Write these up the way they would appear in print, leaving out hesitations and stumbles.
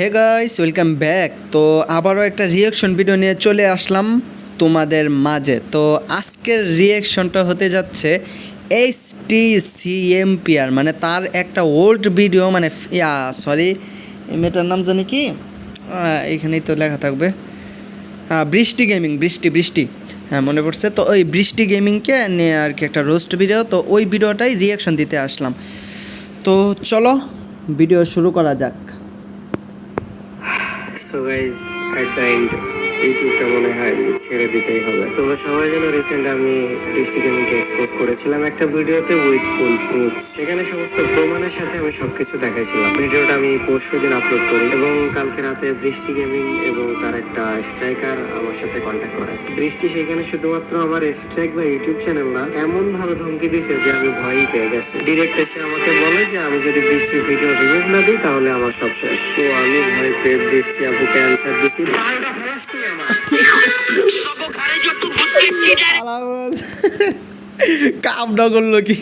Hey guys, welcome back. তো আবারও একটা রিয়াকশন ভিডিও নিয়ে চলে আসলাম তোমাদের মাঝে। তো আজকের রিয়াকশনটা হতে যাচ্ছে HTCMPR, মানে তার একটা ওল্ড ভিডিও, মানে এই মেয়েটার নাম জানি কি, এখানেই তো লেখা থাকবে। বৃষ্টি গেমিং, বৃষ্টি, হ্যাঁ মনে পড়ছে। তো ওই বৃষ্টি গেমিংকে নিয়ে আর কি একটা রোস্ট ভিডিও, তো ওই ভিডিওটাই রিয়াকশন দিতে আসলাম। তো চলো ভিডিও শুরু করা যাক। So guys, at the end ইউটিউবটা মনে হয় ছেড়ে দিতেই হবে। তোমরা সবাই জানো রিসেন্ট আমি বৃষ্টি গেমিংকে এক্সপোজ করেছিলাম একটা ভিডিওতে উইথ ফুল প্রুফ। সেখানে সমস্ত প্রমাণের সাথে আমি সবকিছু দেখাইছিলাম। ভিডিওটা আমি পরশু দিন আপলোড করি এবং কালকে রাতে বৃষ্টি গেমিং এবং তার একটা স্ট্রাইকার আমার সাথে কন্ট্যাক্ট করে। বৃষ্টি সেখানে শুধুমাত্র আমার স্ট্রাইক বা ইউটিউব চ্যানেল না, এমন ভাবে ধমকি দিয়েছে যে আমি ভয়ই পেয়ে গেছি। ডিরেক্ট এসে আমাকে বলে যে আমি যদি বৃষ্টির ভিডিও রিমুভ না দিই তাহলে আমার সব শেষ। তো আমি ভয় পেয়ে বৃষ্টি আপুকে অ্যান্সার দিছি, কামটা করলো কি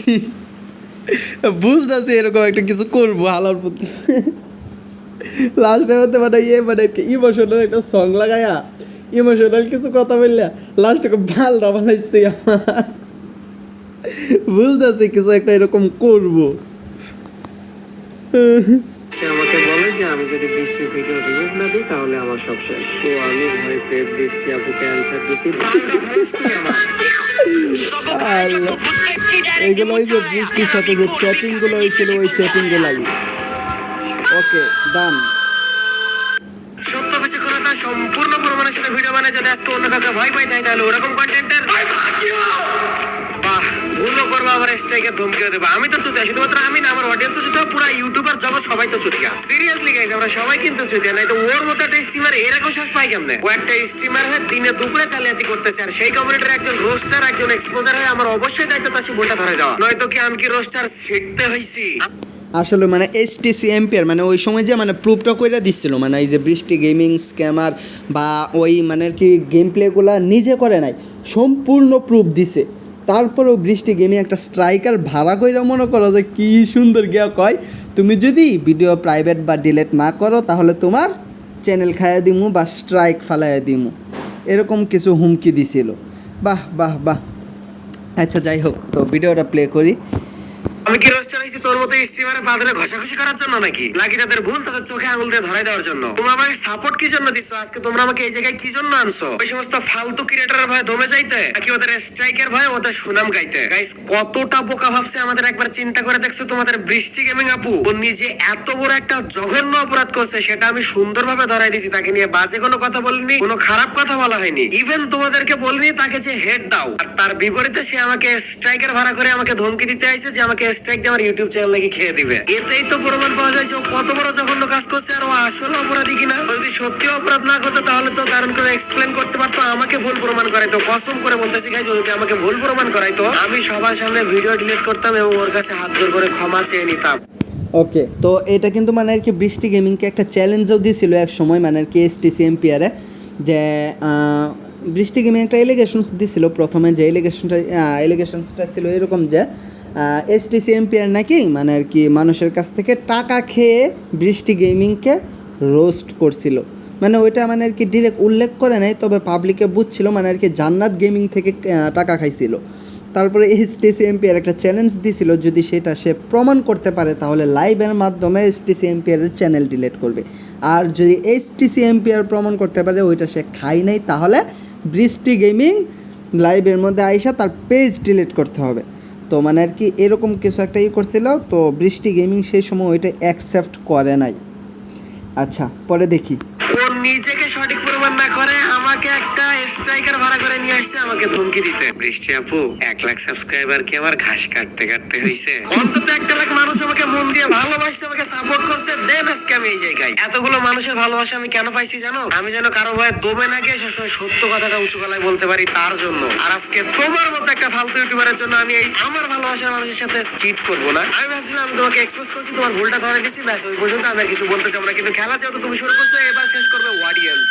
বুঝতেছি, এরকম একটা কিছু করবো হালার প্রতি। লাস্টে হতে মানে ইমোশনাল একটা সং লাগাইয়া ইমোশনাল কিছু কথা বললে লাস্টে ভালটা বানাইছি আমার। বুঝতেছি কিছু একটা এরকম করবো। সে আমাকে বলে যে আমি যদি বৃষ্টির ভিডিও রিমুভ না দিই তাহলে আমার সব শেষ। তো আমি ভয় পেয়ে বৃষ্টি আপুকে অ্যান্সার দিছি, এইগুলো হয়েছে বৃষ্টির সাথে যে চ্যাটিং গুলো হয়েছিল, ওই চ্যাটিং গুলাই। ওকে ডান। সত্য বিচক্ষণতা সম্পূর্ণ প্রমাণের সাথে ভিডিও বানায় যাতে আজকে অন্য কাউকে ভয় পাই তাই তাহলে ওরকম কন্টেন্টের বাহ ভুলও করবো, আবার স্ট্রাইকের ধমকিও দেবো। আমি তো চুতিয়া, শুধুমাত্র আমি না, আমার অডিয়েন্সও চুতিয়া, পুরো ইউটিউবার জগৎ সবাই তো চুতিয়া। সিরিয়াসলি গাইস, আমরা সবাই কিন্তু চুতিয়া, নাই তো ওর মতো একটা স্ট্রিমার এরকম সাহস পাই কেমনে? ও একটা স্ট্রিমার হয়ে দিনে দুপুরে জালিয়াতি করতেছে, আর সেই কমিউনিটির একজন রোস্টার, একজন এক্সপোজার হয়ে আমার অবশ্যই দায়িত্ব তার ভুলটা ধরে দেওয়া, নয়তো কি আমি কি রোস্টার শিখতে হইছি? আসলে মানে HTCMPR মানে ওই সময় যে মানে প্রুফটা কইরা দিচ্ছিল, মানে এই যে বৃষ্টি গেমিং স্ক্যামার বা ওই মানে আর কি গেম প্লেগুলো নিজে করে নাই, সম্পূর্ণ প্রুফ দিছে। তারপরেও বৃষ্টি গেমিং একটা স্ট্রাইকার ভাড়া কইরা মনে করো যে কী সুন্দর গিয়া কয়, তুমি যদি ভিডিও প্রাইভেট বা ডিলেট না করো তাহলে তোমার চ্যানেল খাইয়া দিমু বা স্ট্রাইক ফালাইয়া দিমু, এরকম কিছু হুমকি দিছিল। বাহ বাহ বাহ। আচ্ছা যাই হোক, তো ভিডিওটা প্লে করি। আমি কি রোস্টার হইছি তোর মতো স্ট্রিমারে ফাদরে ঘষাঘষি করার জন্য নাকি তাদের ভুল তাদের চোখে আঙুল দিয়ে ধরাই দেওয়ার জন্য? তোমরা আমাকে সাপোর্ট কি জন্য দিছো? আজকে তোমরা আমাকে এই জায়গায় কি জন্য আনছো? ওই সমস্ত ফালতু ক্রিয়েটরের ভয়ে দমে যাইতে, নাকি ওদের স্ট্রাইকের ভয়ে ওদের সুনাম গাইতে? গাইস, কতটা বোকা ভাবছে আমাদের একবার চিন্তা করে দেখছো? তোমাদের বৃষ্টি গেমিং আপু ও নিজে এত বড় একটা জঘন্য অপরাধ করছে, সেটা আমি সুন্দরভাবে ধরাই দিয়েছি। তাকে নিয়ে বাজে কোনো কথা বলিনি, কোনো খারাপ কথা বলা হয়নি, ইভেন তোমাদেরকে বলিনি তাকে যে হেড দাও। আর তার বিপরীতে সে আমাকে স্ট্রাইকার ভাড়া করে আমাকে ধমকি দিতে আইছে যে আমাকে স্ট্রাইক দিয়ে আমার ইউটিউব চ্যানেল নাকি খেয়ে দিবে। এতেই তো প্রমাণ পাওয়া যায় যে ও কত বড় জঘন্য কাজ করছে, আর ও আসলে অপরাধী কিনা। যদি সত্যি অপরাধ না করতো তাহলে তো কারণ করে এক্সপ্লেন করতে পারতো, আমাকে ভুল প্রমাণ করাইতো। কসম করে বলতেছি গাইস, যদি আমাকে ভুল প্রমাণ করাইতো আমি সবার সামনে ভিডিও ডিলিট করতাম এবং ওর কাছে হাত জোর করে ক্ষমা চেয়ে নিতাম। ওকে, তো এটা কিন্তু মানে আর কি বৃষ্টি গেমিংকে একটা চ্যালেঞ্জও দিয়েছিল এক সময়, মানে আর কি HTCMPR যে বৃষ্টি গেমিং একটা এলিগেশনস দিছিল প্রথমে, যে এলিগেশনসটা ছিল এরকম যে HTCMPR নাকি মানে আর কি মানুষের কাছ থেকে টাকা খেয়ে বৃষ্টি গেমিংকে রোস্ট করছিল। মানে ওইটা মানে আর কি ডিরেক্ট উল্লেখ করে নাই, তবে পাবলিকে বুঝছিল মানে আর কি জান্নাত গেমিং থেকে টাকা খাইছিল। তারপরে HTCMPR একটা চ্যালেঞ্জ দিছিল, যদি সেটা সে প্রমাণ করতে পারে তাহলে লাইভের মাধ্যমে HTCMPR এর চ্যানেল ডিলিট করবে। আর যদি HTCMPR প্রমাণ করতে পারে ওইটা সে খায় নাই, তাহলে বৃষ্টি গেমিং লাইভের মধ্যে আইসা তার পেজ ডিলিট করতে হবে। তো মানে আর কি এরকম কিছু একটা করছিল। তো বৃষ্টি গেমিং সেই সময় ওইটা অ্যাকসেপ্ট করে নাই। আচ্ছা পরে দেখি। ও নিজেকে সঠিক প্রমাণ না করে আমাকে একটা স্ট্রাইকার ভাড়া করে নিয়ে আসছে আমাকে ধমকি দিতে। বৃষ্টি আপু, 1 লাখ সাবস্ক্রাইবার কি আমার ঘাস কাটতে কাটতে হইছে? অন্তত 1 লাখ মানুষ আমাকে মন দিয়ে ভালোবাসছে, আমাকে সাপোর্ট করছে, দেন আজকে আমি এই জায়গায়। এতগুলো মানুষের ভালোবাসা আমি কেন পাইছি জানো? আমি যেন কারো ভয়ে দমে না গিয়ে সবসময় সত্য কথাটা উঁচু গলায় বলতে পারি, তার জন্য। আর আজকে তোমার মতো একটা ফালতু ইউটিউবারের জন্য আমি এই আমার ভালোবাসার মানুষের সাথে চিট করবো না। আমি ভাবছিলাম আমি তোমাকে এক্সপোজ করছি, তোমার ভুলটা ধরে দিচ্ছি, ব্যাস ওই পর্যন্ত। আমি আর কিছু বলতে চাই না, কিন্তু খেলা যেহেতু তুমি শুরু করছো এবার শেষ করবে অডিয়েন্স।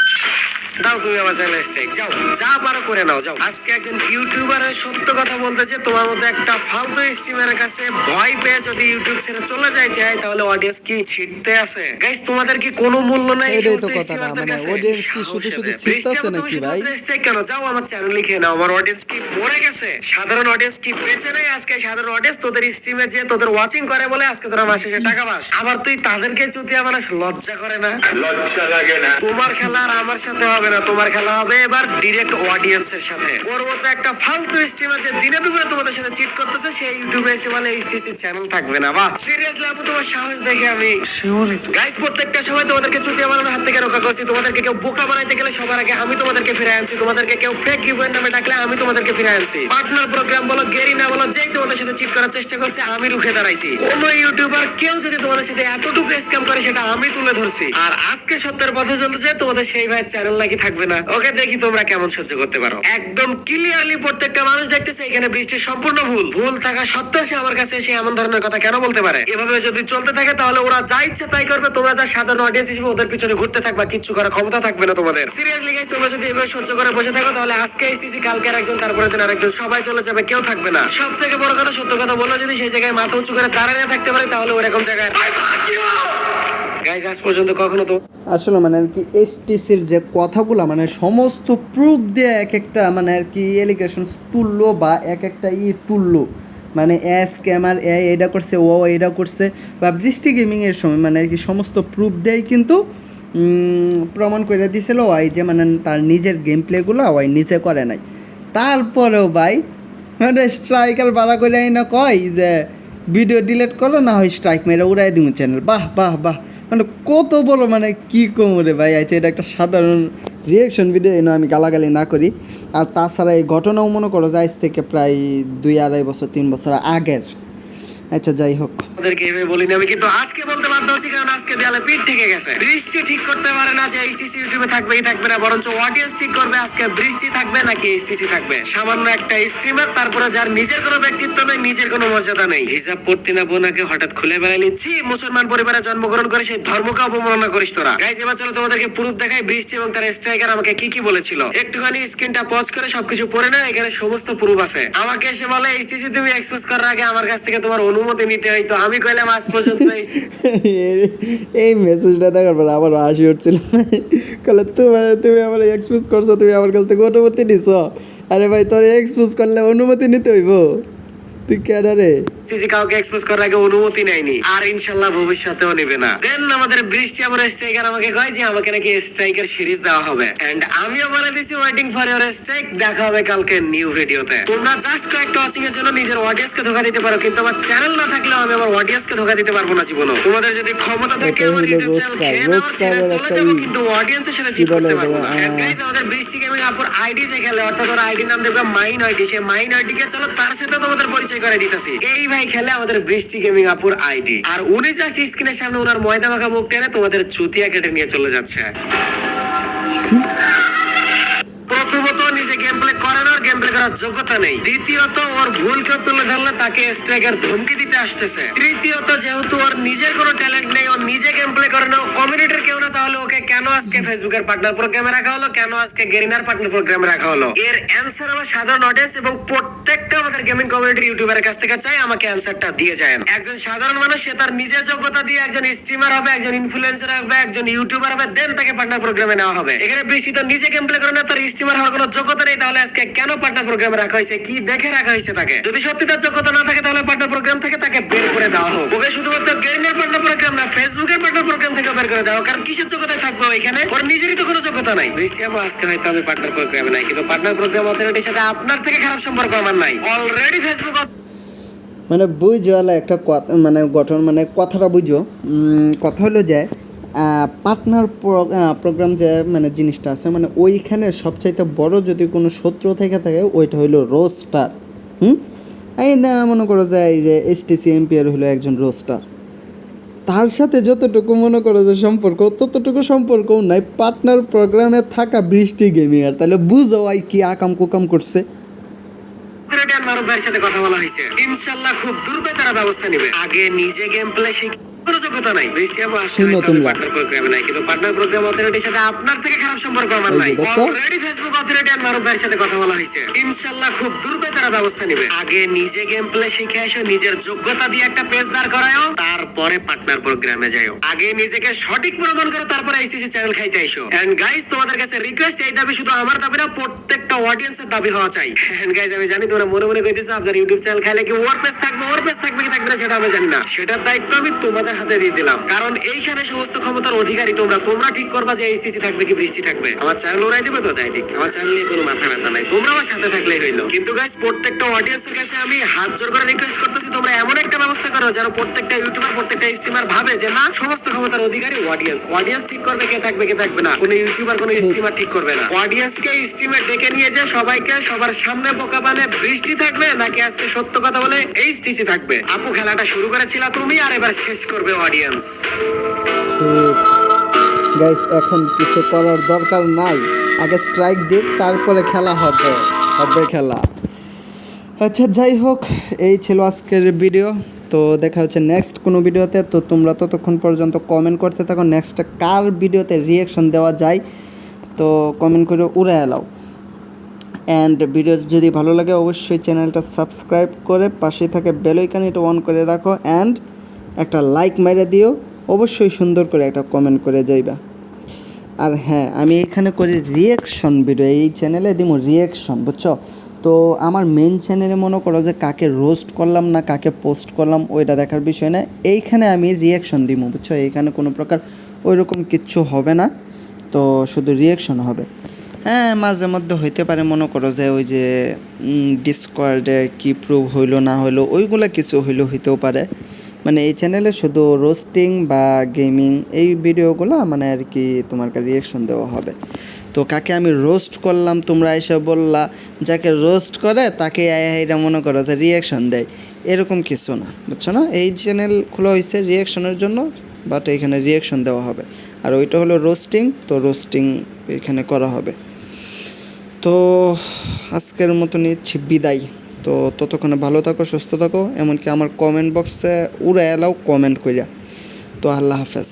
দাও তুমি আমার চ্যানেলে স্ট্রাইক, যাও যা পারো করে নাও, যাও। আজকে একজন ইউটিউবারের সত্য কথা বলতেছে, তোমার মতো একটা ফালতু স্ট্রিমারের কাছে ভয় পেয়ে যদি ইউটিউব ছেড়ে চলে যাইতে হয় তাহলে অডিয়েন্স কি ছিটতে আছে? গাইস তোমাদের কি কোনো মূল্য নাই এই এটাই তো সমস্ত কথা না, স্ট্রিমারদের মানে কাছে? audience কি শুধু শুধু ছিটতাছে নাকি ভাই? স্ট্রাইক কেন? যাও আমার চ্যানেল লিখে নাও, আমার অডিয়েন্স কি মরে গেছে? সাধারণ অডিয়েন্স কি বেঁচে নেই? আজকে সাধারণ অডিয়েন্স তোদের স্ট্রিমে যে তোদের ওয়াচিং করে বলে আজকে তোরা মাসে শেষে টাকা পাস, আবার তুই তাদেরকে চুতিয়া বানাস, লজ্জা করে না? লজ্জা লাগে না? তোমার খেলা আর আমার সাথে হবে না, তোমার খেলা হবে এবার ডিরেক্ট অডিয়েন্সের সাথে। ওর মতো একটা ফালতু স্ট্রিমার যে দিনে দুপুরে তোমাদের সাথে চিট করতেছে, সেই ইউটিউবে এসে বলে এইচটিসি চ্যানেল থাকবে না। বাহ, সিরিয়াসলি আপু তোমার সাহস দেখে আমি শিউরিত। গাইস প্রত্যেকটা সময় তোমাদেরকে চুতিয়া বানানোর হাত থেকে রক্ষা করছি, তোমাদেরকে কেউ বোকা বানাইতে গেলে সবার আগে আমি তোমাদেরকে ফিরে আনছি, তোমাদেরকে কেউ ফেক গিভওয়ে নামে ডাকলে আমি তোমাদেরকে ফিরে আনছি। পার্টনার প্রোগ্রাম বলো, গেরিনা বলো, যেই তোমাদের সাথে চিট করার চেষ্টা করছে আমি রুখে দাঁড়াইছি। কোন ইউটিউবার কেউ যদি তোমাদের সাথে এতটুকু স্ক্যাম করে সেটা আমি তুলে ধরছি। আর আজকে সত্যের পথে চলতেছে তোমাদের সেই ভাই চ্যানেল নাকি থাকবে না। ওকে দেখি তোমরা কেমন সহ্য করতে পারো। একদম ক্লিয়ারলি প্রত্যেকটা মানুষ দেখতেছে এখানে বৃষ্টির সম্পূর্ণ ভুল থাকা সত্ত্বেও সে আমার কাছে এসে এমন ধরনের কথা কেন বলতে পারে? এভাবে যদি চলতে থাকে তাহলে ওরা যা ইচ্ছে তাই করবে, তোমরা যা সাধারণ অডিয়েন্স হিসেবে ওদের পিছনে ঘুরতে থাকবা, কিচ্ছু করার ক্ষমতা থাকবে না তোমাদের। সিরিয়াসলি গাইস তোমরা যদি এভাবে সহ্য করে বসে থাকো তাহলে আজকে এসটিসি, কালকে একজন, তারপরে দিন আরেকজন, সবাই চলে যাবে, কেউ থাকবে না। সব থেকে বড় কথা, সত্য কথা বললো যদি সেই জায়গায় মাথা উঁচু করে দাঁড়িয়ে থাকতে পারে তাহলে ওরকম জায়গায় গাইস আজ পর্যন্ত কখনো তো আসলে মানে আর কি এসটিসির যে কথাগুলো মানে সমস্ত প্রুফ দিয়ে এক একটা মানে আর কি এলিগেশনস তুললো বা এক একটা তুললো, মানে স্ক্যামার এটা করছে, ও এটা করছে, বা বৃষ্টি গেমিংয়ের সময় মানে আর কি সমস্ত প্রুফ দিয়েই কিন্তু প্রমাণ করে দিয়েছিল ওই যে মানে তার নিজের গেম প্লেগুলো ওই নিজে করে নাই। তারপরেও ভাই মানে স্ট্রাইকার বাড়া করে না কয় যে ভিডিও ডিলিট করো না হয় স্ট্রাইক মেরে উড়াই দিব চ্যানেল। বাহ বাহ বাহ, মানে কত বড় মানে কী কমরে ভাই আছে, এটা একটা সাধারণ রিয়াকশন ভিডিও, এনে আমি গালাগালি না করি। আর তাছাড়া এই ঘটনাও মনে করো যে আজ থেকে প্রায় 2-2.5 বছর 3 বছর আগের। আচ্ছা যাই হোক, ওদেরকে এভাবে বলিনি আমি, কিন্তু আজকে বলতে বাধ্য হচ্ছি কারণ আজকে দেয়ালে পিঠ ঠেকে গেছে। বৃষ্টি ঠিক করতে পারে না যে এইচটিসি ইউটিউবে থাকবেই থাকবে না, বরঞ্চ অডিয়েন্স ঠিক করবে আজকে বৃষ্টি থাকবে নাকি এইচটিসি থাকবে। সামান্য একটা স্ট্রিমার, তারপরে যার নিজের কোনো ব্যক্তিত্ব নেই, নিজের কোনো মর্যাদা নেই, হিজাব পড়তে না বোনাকে হঠাৎ খুলে বেড়াই নিচ্ছি, মুসলমান পরিবারে জন্মগ্রহণ করে সেই ধর্মকে অবমাননা করিস তোরা। গাইস এবার চলো তোমাদেরকে প্রুফ দেখাই বৃষ্টি এবং তার স্ট্রাইকার আমাকে কি কি বলেছিল। একটুখানি স্ক্রিনটা পজ করে সবকিছু পড়ে না, এখানে সমস্ত প্রুফ আছে। আমাকে এসে বলে এইচটিসি তুমি এক্সপোজ করার আগে আমার কাছ থেকে তোমার অনুমতি নিতে হইতো। আমি কইলাম আজ পর্যন্ত এই মেসেজটা দেখার পর আবার হাসি উঠছিল, কলে তুমি আমার এক্সপোজ করছো, তুমি আমার কাছ থেকে অনুমতি নিছ। আরে ভাই তোর এক্সপোজ করলে অনুমতি নিতে হইব, তুই কেন রে? কাউকে এক্সপোজ করার আগে অনুমতি নেয়নি আর ইনশাল্লাহ ভবিষ্যতেও নেবে না। দেন আমাদের বৃষ্টি আমার স্ট্রাইকার আমাকে কয় যে আমাকে নাকি স্ট্রাইকার সিরিজ দেওয়া হবে, এন্ড আমিও বলে দিছি ওয়েটিং ফর ইওর স্ট্রাইক, দেখা হবে কালকে নিউ ভিডিওতে। তোমরা জাস্ট কয়েকটা ওয়াচিং এর জন্য নিজের অডিয়েন্সকে ধোকা দিতে পারো, কিন্তু আমার চ্যানেল না থাকলেও আমি আমার অডিয়েন্সকে ধোকা দিতে পারবো না জীবনে। তোমাদের যদি ক্ষমতা থাকে আমার ইউটিউব চ্যানেল খেয়ে নাও, ছেড়ে চলে যাবো, কিন্তু অডিয়েন্সের সাথে চিট করতে পারবো না। এন্ড গাইস আমাদের বৃষ্টি গেমিং আপুর আইডি যে খেলে, অর্থাৎ ওর আইডি নাম দেখবে মাইন আইডি, সেই মাইন আইডি কে চলো তার সাথে তোমাদের পরিচয় করে দিতেছি। এই ভাই খেলে আমাদের বৃষ্টি গেমিং আপুর আইডি, আর উনি জাস্ট স্ক্রিনের সামনে ওনার ময়দা মাখা মুখ টেনে তোমাদের চুতিয়া কেটে নিয়ে চলে যাচ্ছে। প্রথমত নিজে গেম প্লে করার আর গেম প্লে করার যোগ্যতা নেই, দ্বিতীয়ত ওর ভুলকে তুলে ধরলে তাকে স্ট্রাইকার ধমকি দিতে আসতেছে, তৃতীয়ত যেহেতু ওর নিজের কোনো ট্যালেন্ট নেই, ওর নিজে গেম প্লে করে না, কমিউনিটির কেউ না, তাহলে ওকে কেন আজকে ফেসবুকের পার্টনার প্রোগ্রামে রাখা হলো, কেন আজকে গেরিনার পার্টনার প্রোগ্রামে রাখা হলো? এর অ্যান্সার আমার সাধারণ অডিয়েন্স এবং প্রত্যেকটা আমাদের গেমিং কমিউনিটির ইউটিউবারের কাছ থেকে চাই, আমাকে অ্যান্সারটা দিয়ে যায়। একজন সাধারণ মানুষ সে তার নিজের যোগ্যতা দিয়ে একজন স্ট্রিমার হবে, একজন ইনফ্লুয়েন্সার হবে, একজন ইউটিউবার হবে, দেন তাকে পার্টনার প্রোগ্রামে নেওয়া হবে। এখানে বৃষ্টি তো নিজে গেম প্লে করে না, তার স্ট্রিমার হওয়ার কোনো যোগ্যতা নেই, তাহলে আজকে কেন পার্টনার প্রোগ্রামে রাখা হয়েছে? কি দেখে রাখা হয়েছে তাকে? যদি সত্যি তার যোগ্যতা না থাকে তাহলে পার্টনার প্রোগ্রাম থেকে তাকে বের করে দেওয়া হোক। ওকে শুধুমাত্র গেরিনার পার্টনার প্রোগ্রাম না, ফেসবুকের পার্টনার প্রোগ্রাম থেকে বের করে দেওয়া হোক, কারণ কিসের যোগ্যতায় থাকবে এখানে? ওর নিজেরই তো কোনো যোগ্যতা নাই। বৃষ্টি আপু আজকে হয়তো আমি পার্টনার প্রোগ্রামে নাই, কিন্তু পার্টনার প্রোগ্রাম অথরিটির সাথে আপনার থেকে খারাপ সম্পর্ক আমার নাই। অলরেডি ফেসবুক মানে বুঝো একটা কথা, মানে গঠন মানে কথাটা বুঝো। কথা হলো যে পার্টনার প্রোগ্রাম যে মানে জিনিসটা আছে, মানে ওইখানে সবচাইতে বড় যদি কোনো শত্রু থেকে থাকে ওইটা হইলো রোস্টার। এই না মনে করো যে এই যে এসটিসি এমপিআর হলো একজন রোস্টার, তার সাথে যতটুকু মনে করো যে সম্পর্ক, ততটুকু সম্পর্কও নাই পার্টনার প্রোগ্রামে থাকা বৃষ্টি গেমিং। আর তাহলে বুঝো ওই কি আকাম কুকাম করছে। মারুফ ভাইয়ের সাথে কথা বলা হয়েছে, ইনশাল্লাহ খুব দ্রুত তারা ব্যবস্থা নেবে। আগে নিজে গেম প্লে শিখে কোনো যোগ্যতা নাই। বৃষ্টি আপু আসলে শুনো হয়তো আমি তোমরা। পার্টনার প্রোগ্রামে নাই, কিন্তু পার্টনার প্রোগ্রাম অথরিটির সাথে আপনার থেকে খারাপ সম্পর্ক আমার এই যে নাই। দেখো। অলরেডি ফেসবুক অথরিটি আর মারুফ ভাইয়ের সাথে কথা বলা হয়েছে, ইনশাআল্লাহ খুব দ্রুতই তারা ব্যবস্থা নেবে। আগে নিজে গেম প্লে শিখে এসো, নিজের যোগ্যতা দিয়ে একটা পেজ দাঁড় করায়ও, তারপরে পার্টনার প্রোগ্রামে যাও। আগে নিজেকে সঠিক প্রমাণ করো, তারপরে এইচটিসি চ্যানেল খাইতে এসো। এন্ড গাইস, তোমাদের কাছে রিকোয়েস্ট, এই দাবি শুধু আমার দাবি না, প্রত্যেকটা অডিয়েন্সের দাবি হওয়া চাই। এন্ড গাইস, আমি জানি তোমরা মনে মনে কইতেছো আপনার ইউটিউব চ্যানেল খাইলে কি ওয়ার্ডপ্রেস থাকবে, ওয়ার্ডপ্রেস থাকবে কি থাকবে না সেটা আমি জানি না, সেটার দায়িত্ব আমি তোমাদের হাতে দিয়ে দিলাম। কারণ এইখানে সমস্ত ক্ষমতার অধিকারী তোমরা ঠিক করবা যে এইচটিসি থাকবে কি বৃষ্টি থাকবে। আমার চ্যানেল ওরাই দিবে তো তাই দিক, আমার চ্যানেল নিয়ে কোনো মাথা ব্যথা নাই, তোমরা আমার সাথে থাকলেই হইলো। কিন্তু গাইস, প্রত্যেকটা অডিয়েন্সের কাছে আমি হাত জোর করে রিকোয়েস্ট করতেছি, তোমরা এমন একটা ব্যবস্থা করো যেন প্রত্যেকটা ইউটিউবার, প্রত্যেকটা স্ট্রিমার ভাবে যে না, সমস্ত ক্ষমতার অধিকারী অডিয়েন্স ঠিক করবে কে থাকবে কে থাকবে না, কোনো ইউটিউবার কোনো স্ট্রিমার ঠিক করবে না। অডিয়েন্সকে স্ট্রিমে ডেকে নিয়ে যে সবাইকে সবার সামনে বোকা বানে বৃষ্টি থাকবে নাকি আজকে সত্য কথা বলে এইচটিসি থাকবে। আপু, খেলাটা শুরু করেছিলা তুমি, আর এবার শেষ করবে অডিয়েন্স। গাইস, এখন কিছু করার দরকার নাই, আগে স্ট্রাইক দিক, তারপরে খেলা হবে খেলা। আচ্ছা, যাই হোক, এই ছিল আজকের ভিডিও। তো দেখা হচ্ছে নেক্সট কোনো ভিডিওতে। তো তোমরা ততক্ষণ পর্যন্ত কমেন্ট করতে থাকো নেক্সট কার ভিডিওতে রিয়াকশন দেওয়া যায়, তো কমেন্ট করে উড়ে এলাও। অ্যান্ড ভিডিও যদি ভালো লাগে অবশ্যই চ্যানেলটা সাবস্ক্রাইব করে পাশে থাকে বেল আইকনটা অন করে রাখো, অ্যান্ড একটা লাইক মেরে দিও, অবশ্যই সুন্দর করে একটা কমেন্ট করে যাইবা। আর হ্যাঁ, আমি এখানে করি রিয়াকশন ভিডিও, এই চ্যানেলে দিব রিয়াকশন, বুঝছো? তো আমার মেন চ্যানেলে মনে করো যে কাকে রোস্ট করলাম না কাকে পোস্ট করলাম ওইটা দেখার বিষয় না, এইখানে আমি রিয়াকশন দিব, বুঝছো? এইখানে কোনো প্রকার ওইরকম কিচ্ছু হবে না, তো শুধু রিয়াকশন হবে। হ্যাঁ, মাঝে মধ্যে হইতে পারে মনে করো যে ওই যে ডিসকর্ডে কি প্রুভ হইলো না হইলো ওইগুলো কিছু হইতেও পারে। মানে এই চ্যানেলে শুধু রোস্টিং বা গেমিং এই ভিডিওগুলো মানে আর কি তোমার রিয়াকশন দেওয়া হবে। তো কাকে আমি রোস্ট করলাম তোমরা এসে বললা, যাকে রোস্ট করে তাকে এটা মনে করো যে রিয়াকশন দেয়, এরকম কিছু না, বুঝছো না? এই চ্যানেল খোলা হয়েছে রিয়াকশনের জন্য, বাট এখানে রিয়াকশন দেওয়া হবে। আর ওইটা হলো রোস্টিং, তো রোস্টিং এখানে করা হবে। তো আজকের মতো নিচ্ছি বিদায়। তো ততক্ষণে ভালো থাকো, সুস্থ থাকো, এমনকি আমার কমেন্ট বক্সে উড়ে এলাও কমেন্ট কইরা। তো আল্লাহ হাফেজ।